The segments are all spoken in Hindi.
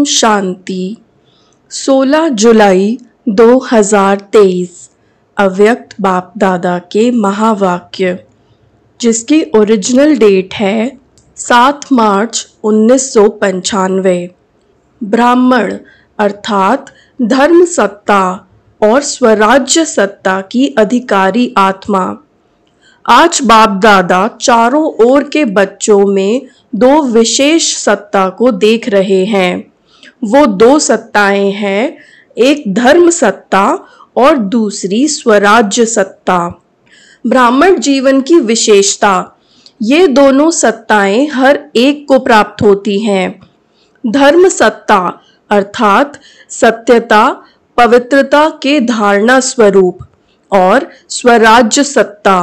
ओम शांति। 16 जुलाई 2023 अव्यक्त बाप दादा के महावाक्य, जिसकी ओरिजिनल डेट है 7 मार्च 1995। ब्राह्मण अर्थात धर्म सत्ता और स्वराज्य सत्ता की अधिकारी आत्मा। आज बाप दादा चारों ओर के बच्चों में 2 विशेष सत्ता को देख रहे हैं। वो 2 सत्ताएं हैं, एक धर्म सत्ता और दूसरी स्वराज्य सत्ता। ब्राह्मण जीवन की विशेषता, ये दोनों सत्ताएं हर एक को प्राप्त होती हैं। धर्म सत्ता अर्थात सत्यता, पवित्रता के धारणा स्वरूप, और स्वराज्य सत्ता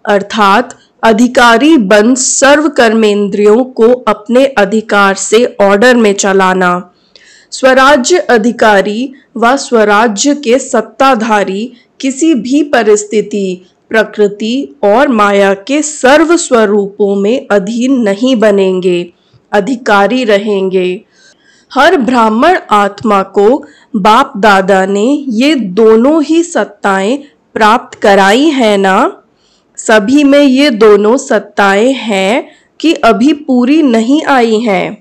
अर्थात अधिकारी बन सर्व कर्मेंद्रियों को अपने अधिकार से ऑर्डर में चलाना। स्वराज्य अधिकारी व स्वराज्य के सत्ताधारी किसी भी परिस्थिति, प्रकृति और माया के सर्व स्वरूपों में अधीन नहीं बनेंगे, अधिकारी रहेंगे। हर ब्राह्मण आत्मा को बाप दादा ने ये दोनों ही सत्ताएं प्राप्त कराई है ना। सभी में ये दोनों सत्ताएं हैं कि अभी पूरी नहीं आई हैं।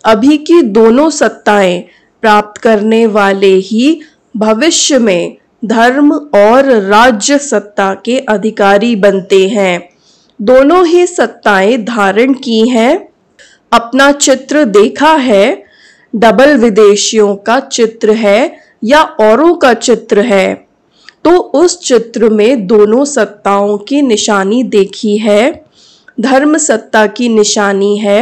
अभी की दोनों सत्ताएं प्राप्त करने वाले ही भविष्य में धर्म और राज्य सत्ता के अधिकारी बनते हैं। दोनों ही सत्ताएं धारण की हैं। अपना चित्र देखा है, डबल विदेशियों का चित्र है या औरों का चित्र है, तो उस चित्र में दोनों सत्ताओं की निशानी देखी है। धर्म सत्ता की निशानी है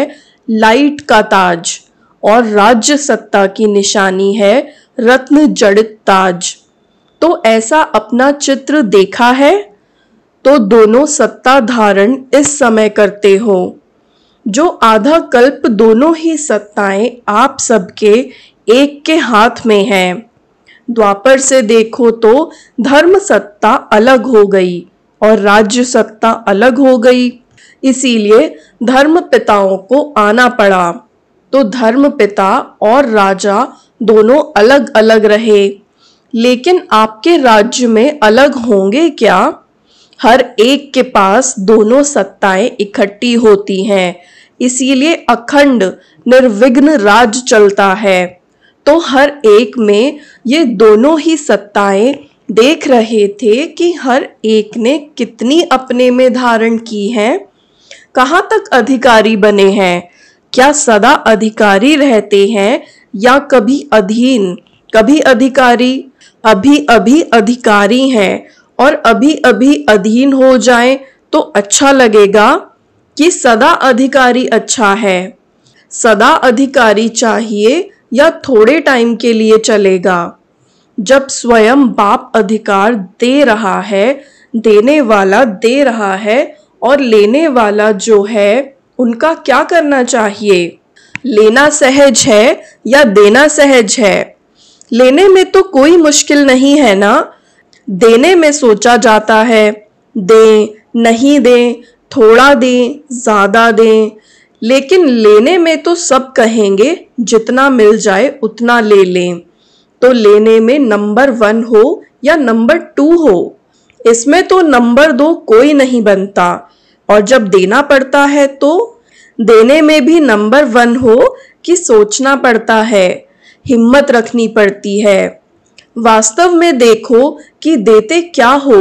लाइट का ताज और राज्य सत्ता की निशानी है रत्न जड़ित ताज। तो ऐसा अपना चित्र देखा है, तो दोनों सत्ता धारण इस समय करते हो। जो आधा कल्प दोनों ही सत्ताएं आप सबके एक के हाथ में हैं। द्वापर से देखो तो धर्म सत्ता अलग हो गई और राज्य सत्ता अलग हो गई, इसीलिए धर्म पिताओं को आना पड़ा। तो धर्म पिता और राजा दोनों अलग अलग रहे, लेकिन आपके राज्य में अलग होंगे क्या? हर एक के पास दोनों सत्ताएं इकट्ठी होती हैं, इसीलिए अखंड निर्विघ्न राज चलता है। तो हर एक में ये दोनों ही सत्ताएं देख रहे थे कि हर एक ने कितनी अपने में धारण की हैं, कहाँ तक अधिकारी बने हैं, क्या सदा अधिकारी रहते हैं या कभी अधीन, कभी अधिकारी। अभी अभी अधिकारी हैं और अभी अभी अधीन हो जाएं तो अच्छा लगेगा कि सदा अधिकारी अच्छा है। सदा अधिकारी चाहिए या थोड़े टाइम के लिए चलेगा। जब स्वयं बाप अधिकार दे रहा है, देने वाला दे रहा है और लेने वाला जो है उनका क्या करना चाहिए? लेना सहज है या देना सहज है? लेने में तो कोई मुश्किल नहीं है ना। देने में सोचा जाता है, दें नहीं दें, थोड़ा दें ज्यादा दें, लेकिन लेने में तो सब कहेंगे जितना मिल जाए उतना ले लें। तो लेने में नंबर 1 हो या नंबर 2 हो, इसमें तो नंबर 2 कोई नहीं बनता। और जब देना पड़ता है तो देने में भी नंबर 1 हो कि सोचना पड़ता है, हिम्मत रखनी पड़ती है। वास्तव में देखो कि देते क्या हो।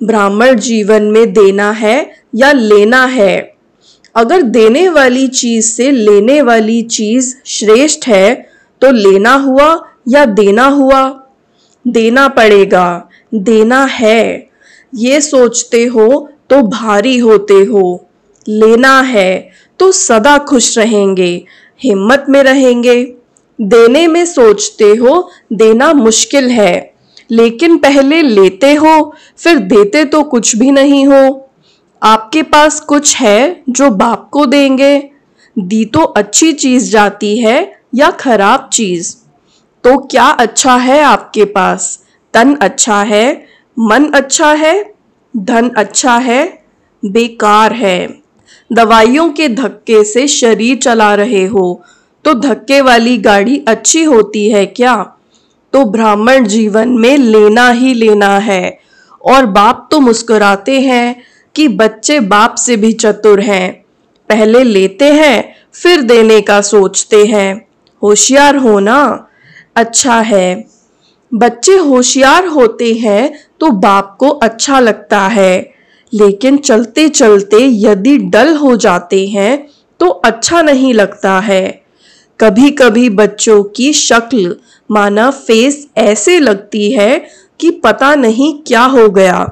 ब्राह्मण जीवन में देना है या लेना है। अगर देने वाली चीज से लेने वाली चीज श्रेष्ठ है तो लेना हुआ या देना हुआ? देना पड़ेगा, देना है। ये सोचते हो तो भारी होते हो। लेना है तो सदा खुश रहेंगे, हिम्मत में रहेंगे। देने में सोचते हो देना मुश्किल है, लेकिन पहले लेते हो फिर देते तो कुछ भी नहीं हो। आपके पास कुछ है जो बाप को देंगे। दी तो अच्छी चीज जाती है या खराब चीज? तो क्या अच्छा है आपके पास? तन अच्छा है, मन अच्छा है, धन अच्छा है, बेकार है। दवाइयों के धक्के से शरीर चला रहे हो तो धक्के वाली गाड़ी अच्छी होती है क्या? तो ब्राह्मण जीवन में लेना ही लेना है। और बाप तो मुस्कुराते हैं कि बच्चे बाप से भी चतुर हैं, पहले लेते हैं फिर देने का सोचते हैं। होशियार होना अच्छा है। बच्चे होशियार होते हैं तो बाप को अच्छा लगता है, लेकिन चलते चलते यदि डल हो जाते हैं तो अच्छा नहीं लगता है। कभी कभी बच्चों की शक्ल माना फेस ऐसे लगती है कि पता नहीं क्या हो गया।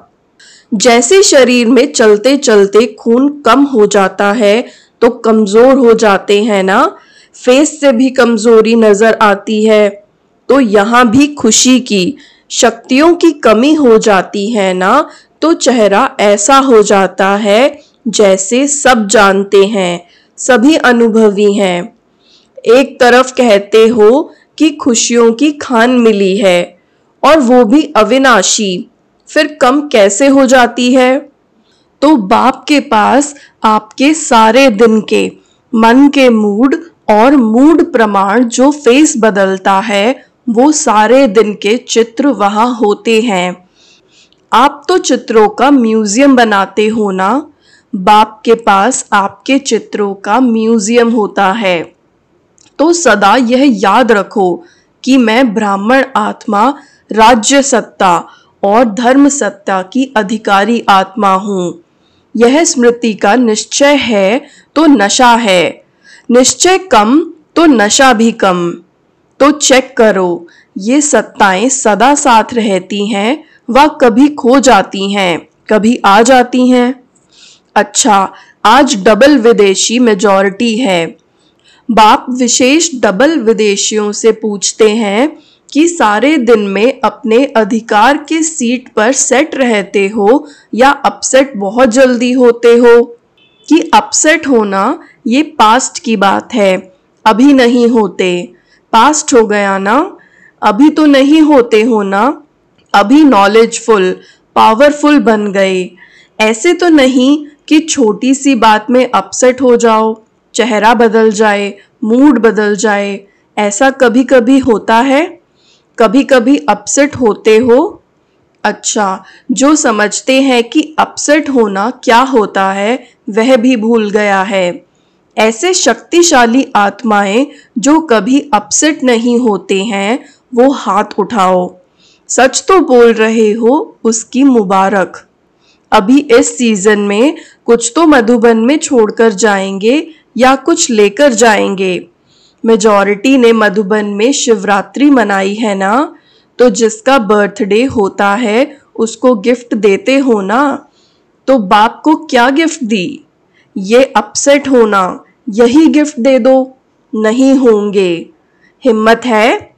जैसे शरीर में चलते चलते खून कम हो जाता है तो कमजोर हो जाते हैं ना, फेस से भी कमजोरी नजर आती है। तो यहाँ भी खुशी की, शक्तियों की कमी हो जाती है ना, तो चेहरा ऐसा हो जाता है जैसे सब जानते हैं, सभी अनुभवी हैं। एक तरफ कहते हो कि खुशियों की खान मिली है और वो भी अविनाशी, फिर कम कैसे हो जाती है? तो बाप के पास आपके सारे दिन के मन के मूड और मूड प्रमाण जो फेस बदलता है वो सारे दिन के चित्र वहां होते हैं। आप तो चित्रों का म्यूजियम बनाते हो ना, बाप के पास आपके चित्रों का म्यूजियम होता है। तो सदा यह याद रखो कि मैं ब्राह्मण आत्मा राज्य सत्ता और धर्म सत्ता की अधिकारी आत्मा हूँ। यह स्मृति का निश्चय है तो नशा है, निश्चय कम तो नशा भी कम। तो चेक करो, ये सत्ताएं सदा साथ रहती हैं व कभी खो जाती हैं, कभी आ जाती हैं। अच्छा, आज डबल विदेशी मेजॉरिटी है। बाप विशेष डबल विदेशियों से पूछते हैं कि सारे दिन में अपने अधिकार के सीट पर सेट रहते हो या अपसेट बहुत जल्दी होते हो? कि अपसेट होना ये पास्ट की बात है, अभी नहीं होते। पास्ट हो गया ना, अभी तो नहीं होते हो ना। अभी नॉलेजफुल पावरफुल बन गए। ऐसे तो नहीं कि छोटी सी बात में अपसेट हो जाओ, चेहरा बदल जाए, मूड बदल जाए। ऐसा कभी कभी होता है? कभी कभी अपसेट होते हो? अच्छा, जो समझते हैं कि अपसेट होना क्या होता है वह भी भूल गया है। ऐसे शक्तिशाली आत्माएं जो कभी अपसेट नहीं होते हैं वो हाथ उठाओ। सच तो बोल रहे हो, उसकी मुबारक। अभी इस सीजन में कुछ तो मधुबन में छोड़कर जाएंगे या कुछ लेकर जाएंगे। मेजॉरिटी ने मधुबन में शिवरात्रि मनाई है ना, तो जिसका बर्थडे होता है उसको गिफ्ट देते हो ना। तो बाप को क्या गिफ्ट दी? ये अपसेट होना, यही गिफ्ट दे दो। नहीं होंगे। हिम्मत है?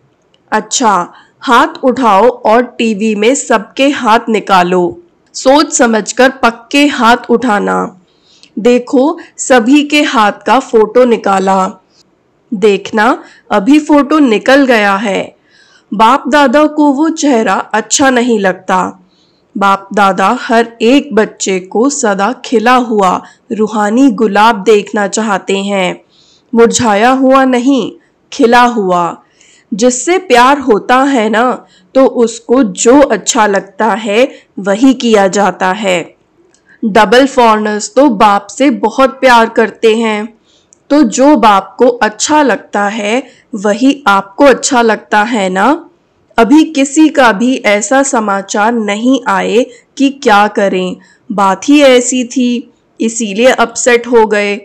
अच्छा, हाथ उठाओ और टीवी में सबके हाथ निकालो। सोच समझकर पक्के हाथ उठाना। देखो, सभी के हाथ का फोटो निकाला। देखना, अभी फोटो निकल गया है। बाप दादा को वो चेहरा अच्छा नहीं लगता। बाप दादा हर एक बच्चे को सदा खिला हुआ रूहानी गुलाब देखना चाहते हैं, मुरझाया हुआ नहीं, खिला हुआ। जिससे प्यार होता है ना, तो उसको जो अच्छा लगता है वही किया जाता है। डबल फॉरनर्स तो बाप से बहुत प्यार करते हैं, तो जो बाप को अच्छा लगता है वही आपको अच्छा लगता है ना। अभी किसी का भी ऐसा समाचार नहीं आए कि क्या करें, बात ही ऐसी थी इसीलिए अपसेट हो गए।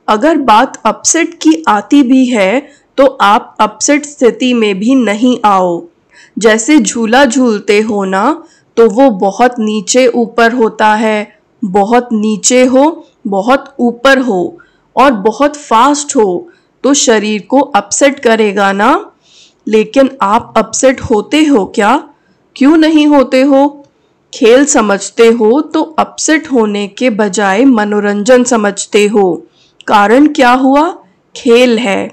अगर बात अपसेट की आती भी है तो आप अपसेट स्थिति में भी नहीं आओ। जैसे झूला झूलते हो ना, तो वो बहुत नीचे ऊपर होता है। बहुत नीचे हो, बहुत ऊपर हो और बहुत फास्ट हो तो शरीर को अपसेट करेगा ना। लेकिन आप अपसेट होते हो क्या? क्यों नहीं होते हो? खेल समझते हो तो अपसेट होने के बजाय मनोरंजन समझते हो। कारण क्या हुआ? खेल है।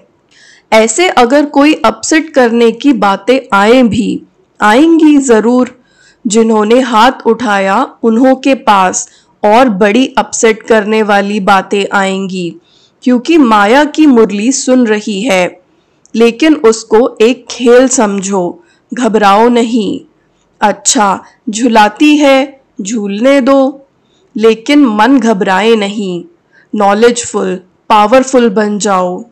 ऐसे अगर कोई अपसेट करने की बातें आए भी, आएंगी जरूर। जिन्होंने हाथ उठाया उन्हों के पास और बड़ी अपसेट करने वाली बातें आएंगी, क्योंकि माया की मुरली सुन रही है। लेकिन उसको एक खेल समझो, घबराओ नहीं। अच्छा, झुलाती है, झूलने दो, लेकिन मन घबराए नहीं। नॉलेजफुल, पावरफुल बन जाओ,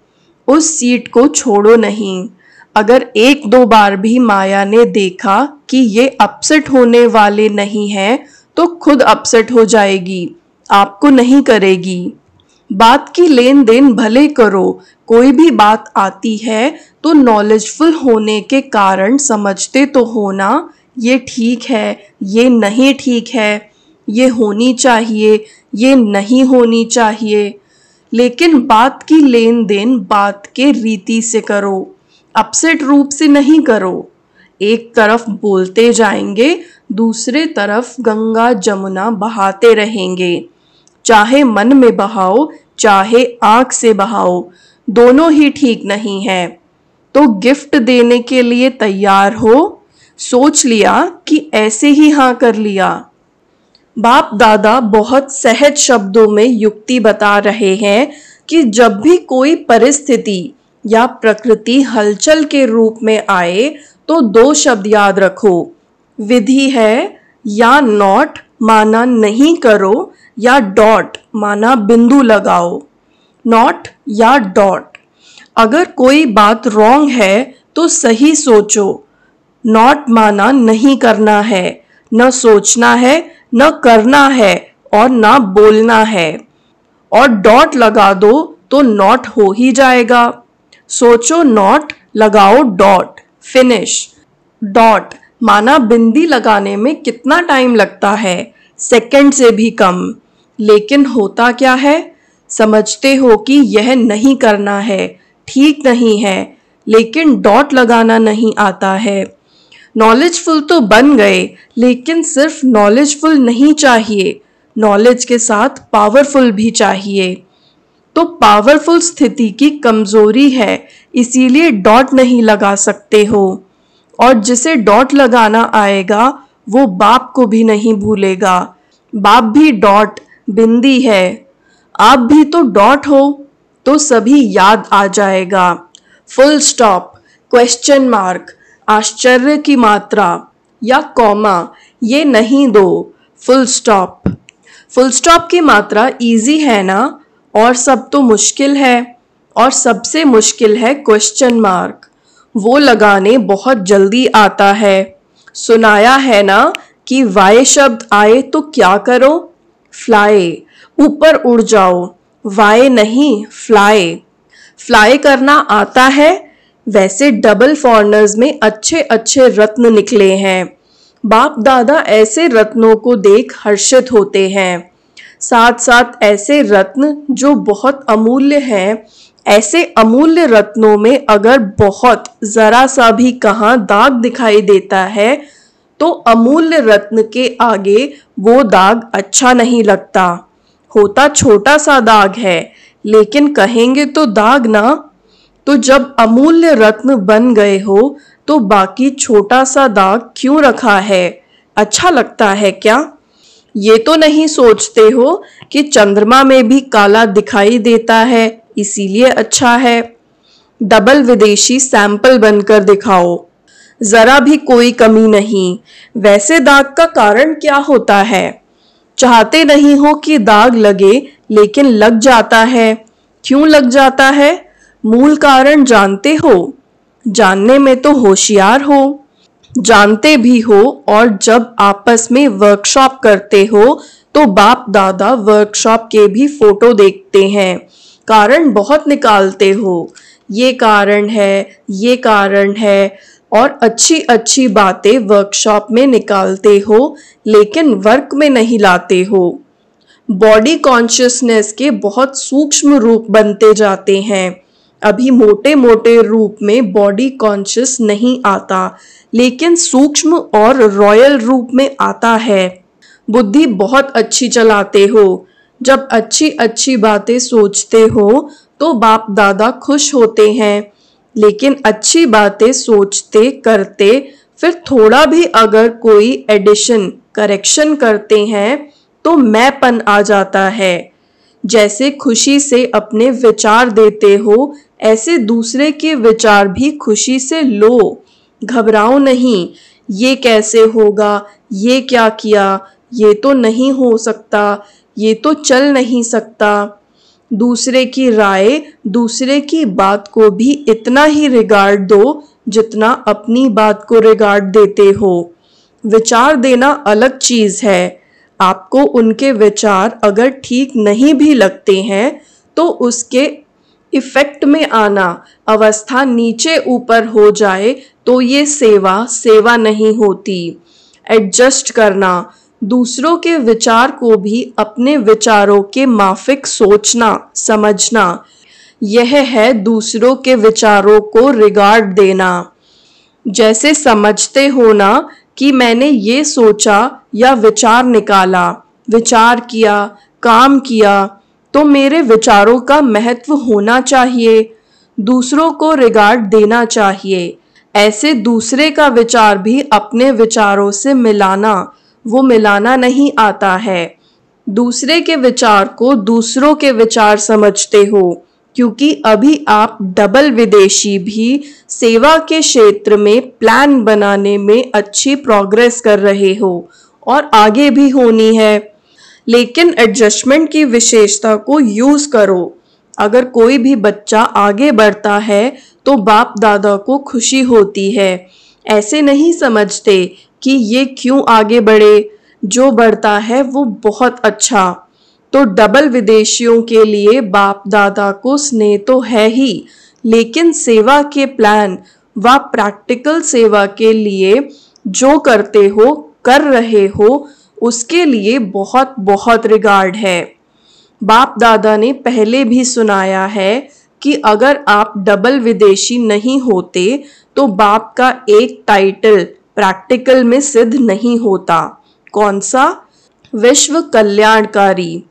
उस सीट को छोड़ो नहीं। अगर एक दो बार भी माया ने देखा कि ये अपसेट होने वाले नहीं हैं, तो खुद अपसेट हो जाएगी, आपको नहीं करेगी। बात की लेन देन भले करो, कोई भी बात आती है तो नॉलेजफुल होने के कारण समझते तो हो ना, ये ठीक है, ये नहीं ठीक है, ये होनी चाहिए, ये नहीं होनी चाहिए। लेकिन बात की लेन देन बात के रीति से करो, अपसेट रूप से नहीं करो। एक तरफ बोलते जाएंगे, दूसरे तरफ गंगा जमुना बहाते रहेंगे। चाहे मन में बहाओ, चाहे आंख से बहाओ, दोनों ही ठीक नहीं है। तो गिफ्ट देने के लिए तैयार हो? सोच लिया कि ऐसे ही हाँ कर लिया। बाप दादा बहुत सहज शब्दों में युक्ति बता रहे हैं कि जब भी कोई परिस्थिति या प्रकृति हलचल के रूप में आए तो दो शब्द याद रखो। विधि है, या नॉट माना नहीं करो, या डॉट माना बिंदु लगाओ। नॉट या डॉट। अगर कोई बात रॉन्ग है तो सही सोचो। नॉट माना नहीं करना है, न सोचना है, न करना है और न बोलना है। और डॉट लगा दो तो नॉट हो ही जाएगा। सोचो नॉट, लगाओ डॉट, फिनिश। डॉट माना बिंदी लगाने में कितना टाइम लगता है? सेकंड से भी कम। लेकिन होता क्या है? समझते हो कि यह नहीं करना है, ठीक नहीं है, लेकिन डॉट लगाना नहीं आता है। नॉलेजफुल तो बन गए, लेकिन सिर्फ नॉलेजफुल नहीं चाहिए, नॉलेज के साथ पावरफुल भी चाहिए। तो पावरफुल स्थिति की कमजोरी है, इसीलिए डॉट नहीं लगा सकते हो। और जिसे डॉट लगाना आएगा वो बाप को भी नहीं भूलेगा। बाप भी डॉट, बिंदी है, आप भी तो डॉट हो, तो सभी याद आ जाएगा। फुल स्टॉप, क्वेश्चन मार्क, आश्चर्य की मात्रा या कॉमा ये नहीं दो। Full stop. फुल स्टॉप की मात्रा इजी है ना, और सब तो मुश्किल है। और सबसे मुश्किल है क्वेश्चन मार्क, वो लगाने बहुत जल्दी आता है। सुनाया है ना कि वाय शब्द आए तो क्या करो? फ्लाई, ऊपर उड़ जाओ। वाय नहीं, फ्लाई। फ्लाई करना आता है? वैसे डबल फॉरनर्स में अच्छे अच्छे रत्न निकले हैं। बाप दादा ऐसे रत्नों को देख हर्षित होते हैं। साथ साथ ऐसे रत्न जो बहुत अमूल्य हैं, ऐसे अमूल्य रत्नों में अगर बहुत जरा सा भी कहाँ दाग दिखाई देता है तो अमूल्य रत्न के आगे वो दाग अच्छा नहीं लगता। होता छोटा सा दाग है, लेकिन कहेंगे तो दाग ना। तो जब अमूल्य रत्न बन गए हो तो बाकी छोटा सा दाग क्यों रखा है? अच्छा लगता है क्या? ये तो नहीं सोचते हो कि चंद्रमा में भी काला दिखाई देता है, इसीलिए अच्छा है। डबल विदेशी सैंपल बनकर दिखाओ, जरा भी कोई कमी नहीं। वैसे दाग का कारण क्या होता है? चाहते नहीं हो कि दाग लगे, लेकिन लग जाता है। क्यों लग जाता है? मूल कारण जानते हो? जानने में तो होशियार हो। जानते भी हो, और जब आपस में वर्कशॉप करते हो तो बाप दादा वर्कशॉप के भी फोटो देखते हैं। कारण बहुत निकालते हो, ये कारण है, ये कारण है, और अच्छी अच्छी बातें वर्कशॉप में निकालते हो, लेकिन वर्क में नहीं लाते हो। बॉडी कॉन्शियसनेस के बहुत सूक्ष्म रूप बनते जाते हैं। अभी मोटे मोटे रूप में बॉडी कॉन्शियस नहीं आता, लेकिन सूक्ष्म और रॉयल रूप में आता है। बुद्धि बहुत अच्छी चलाते हो। जब अच्छी अच्छी बातें सोचते हो तो बाप दादा खुश होते हैं, लेकिन अच्छी बातें सोचते करते फिर थोड़ा भी अगर कोई एडिशन करेक्शन करते हैं तो मैंपन आ जाता है। जैसे खुशी से अपने विचार देते हो ऐसे दूसरे के विचार भी खुशी से लो, घबराओ नहीं। ये कैसे होगा, ये क्या किया, ये तो नहीं हो सकता, ये तो चल नहीं सकता। दूसरे की राय, दूसरे की बात को भी इतना ही रिगार्ड दो जितना अपनी बात को रिगार्ड देते हो। विचार देना अलग चीज है। आपको उनके विचार अगर ठीक नहीं भी लगते हैं तो उसके इफेक्ट में आना, अवस्था नीचे ऊपर हो जाए तो ये सेवा नहीं होती। एडजस्ट करना, दूसरों के विचार को भी अपने विचारों के माफिक सोचना समझना, यह है दूसरों के विचारों को रिगार्ड देना। जैसे समझते हो ना कि मैंने ये सोचा या विचार निकाला, विचार किया, काम किया, तो मेरे विचारों का महत्व होना चाहिए, दूसरों को रिगार्ड देना चाहिए। ऐसे दूसरे का विचार भी अपने विचारों से मिलाना, वो मिलाना नहीं आता है। दूसरे के विचार को दूसरों के विचार समझते हो, क्योंकि अभी आप डबल विदेशी भी सेवा के क्षेत्र में प्लान बनाने में अच्छी प्रोग्रेस कर रहे हो और आगे भी होनी है। लेकिन एडजस्टमेंट की विशेषता को यूज करो। अगर कोई भी बच्चा आगे बढ़ता है तो बाप दादा को खुशी होती है। ऐसे नहीं समझते कि ये क्यों आगे बढ़े, जो बढ़ता है वो बहुत अच्छा। तो डबल विदेशियों के लिए बाप दादा को स्नेह तो है ही, लेकिन सेवा के प्लान व प्रैक्टिकल सेवा के लिए जो करते हो, कर रहे हो, उसके लिए बहुत बहुत रिगार्ड है। बाप दादा ने पहले भी सुनाया है कि अगर आप डबल विदेशी नहीं होते तो बाप का एक टाइटल प्रैक्टिकल में सिद्ध नहीं होता। कौन सा? विश्व कल्याणकारी।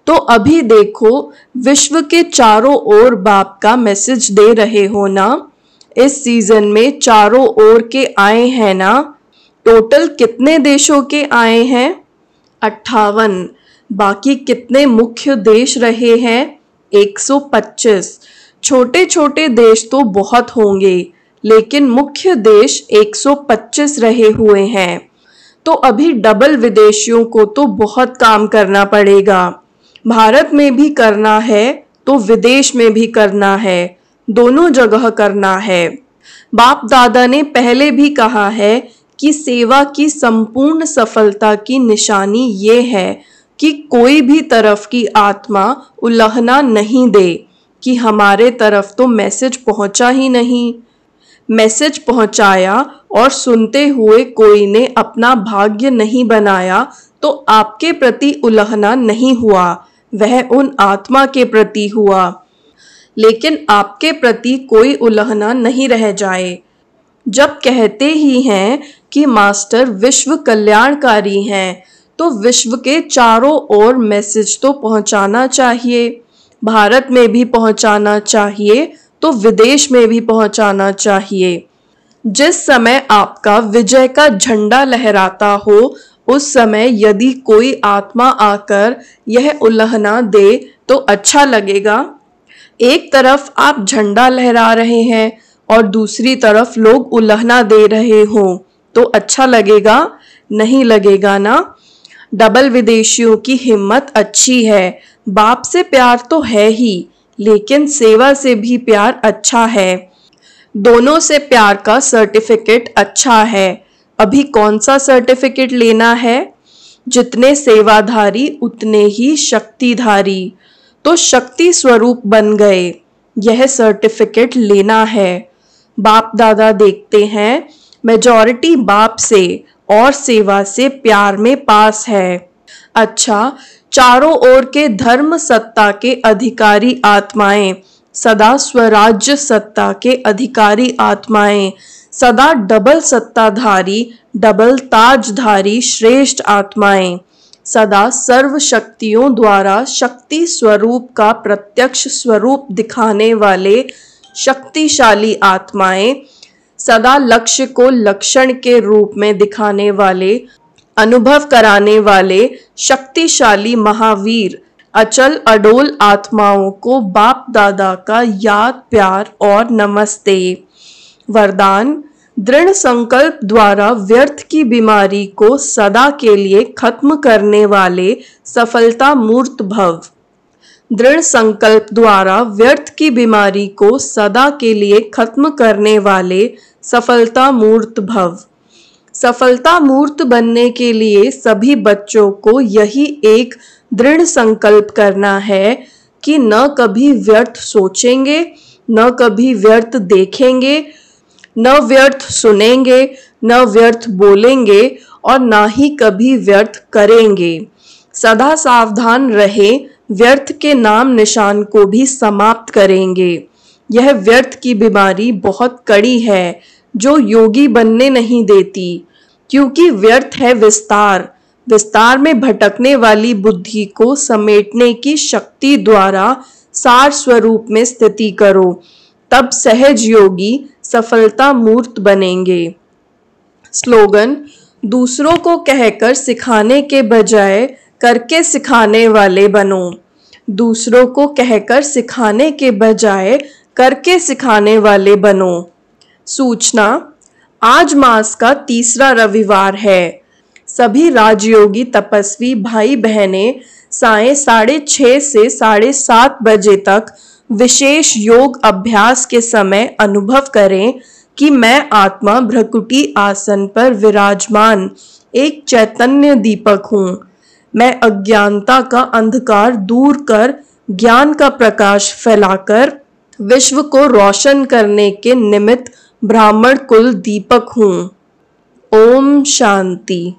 तो अभी देखो, विश्व के चारों ओर बाप का मैसेज दे रहे हो ना। इस सीजन में चारों ओर के आए हैं ना। टोटल कितने देशों के आए हैं? 58। बाकी कितने मुख्य देश रहे हैं? 125। छोटे छोटे देश तो बहुत होंगे, लेकिन मुख्य देश 125 रहे हुए हैं। तो अभी डबल विदेशियों को तो बहुत काम करना पड़ेगा। भारत में भी करना है तो विदेश में भी करना है, दोनों जगह करना है। बाप दादा ने पहले भी कहा है कि सेवा की संपूर्ण सफलता की निशानी ये है कि कोई भी तरफ की आत्मा उल्लंघना नहीं दे कि हमारे तरफ तो मैसेज पहुंचा ही नहीं। मैसेज पहुंचाया और सुनते हुए कोई ने अपना भाग्य नहीं बनाया तो आपके प्रति उल्लंघना नहीं हुआ, वह उन आत्मा के प्रति हुआ। लेकिन आपके प्रति कोई उल्लंघना नहीं रह जाए। जब कहते ही हैं कि मास्टर विश्व कल्याणकारी हैं, तो विश्व के चारों ओर मैसेज तो पहुंचाना चाहिए। भारत में भी पहुंचाना चाहिए तो विदेश में भी पहुंचाना चाहिए। जिस समय आपका विजय का झंडा लहराता हो, उस समय यदि कोई आत्मा आकर यह उल्लंघना दे तो अच्छा लगेगा? एक तरफ आप झंडा लहरा रहे हैं और दूसरी तरफ लोग उल्लंघना दे रहे हो, तो अच्छा लगेगा? नहीं लगेगा ना। डबल विदेशियों की हिम्मत अच्छी है। बाप से प्यार तो है ही, लेकिन सेवा से भी प्यार अच्छा है। दोनों से प्यार का सर्टिफिकेट अच्छा है। अभी कौन सा सर्टिफिकेट लेना है? जितने सेवाधारी उतने ही शक्तिधारी, तो शक्ति स्वरूप बन गए, यह सर्टिफिकेट लेना है। बाप दादा देखते हैं मेजॉरिटी बाप से और सेवा से प्यार में पास है। अच्छा, चारों ओर के धर्म सत्ता के अधिकारी आत्माएं, सदा स्वराज्य सत्ता के अधिकारी आत्माएं, सदा डबल सत्ताधारी, डबल ताजधारी श्रेष्ठ आत्माएं, सदा सर्व शक्तियों द्वारा शक्ति स्वरूप का प्रत्यक्ष स्वरूप दिखाने वाले शक्तिशाली आत्माएं, सदा लक्ष्य को लक्षण के रूप में दिखाने वाले, अनुभव कराने वाले शक्तिशाली महावीर, अचल अडोल आत्माओं को बाप दादा का याद प्यार और नमस्ते। वरदान, दृढ़ संकल्प द्वारा व्यर्थ की बीमारी को सदा के लिए खत्म करने वाले सफलता मूर्त भव। दृढ़ संकल्प द्वारा व्यर्थ की बीमारी को सदा के लिए खत्म करने वाले सफलता मूर्त भव। सफलता मूर्त बनने के लिए सभी बच्चों को यही एक दृढ़ संकल्प करना है कि न कभी व्यर्थ सोचेंगे, न कभी व्यर्थ देखेंगे, न व्यर्थ सुनेंगे, न व्यर्थ बोलेंगे और न ही कभी व्यर्थ करेंगे। सदा सावधान रहे, व्यर्थ के नाम निशान को भी समाप्त करेंगे। यह व्यर्थ की बीमारी बहुत कड़ी है जो योगी बनने नहीं देती, क्योंकि व्यर्थ है विस्तार। विस्तार में भटकने वाली बुद्धि को समेटने की शक्ति द्वारा सार स्वरूप में स्थिति करो, तब सहज योगी सफलता मूर्त बनेंगे। स्लोगन, दूसरों को कहकर सिखाने के बजाय करके सिखाने वाले बनो। दूसरों को कहकर सिखाने के बजाय करके सिखाने वाले बनो। सूचना, आज मास का तीसरा रविवार है। सभी राजयोगी तपस्वी भाई बहनें सायं 6:30 से 7:30 बजे तक विशेष योग अभ्यास के समय अनुभव करें कि मैं आत्मा भ्रकुटी आसन पर विराजमान एक चैतन्य दीपक हूँ। मैं अज्ञानता का अंधकार दूर कर ज्ञान का प्रकाश फैलाकर विश्व को रोशन करने के निमित्त ब्राह्मण कुल दीपक हूँ। ओम शांति।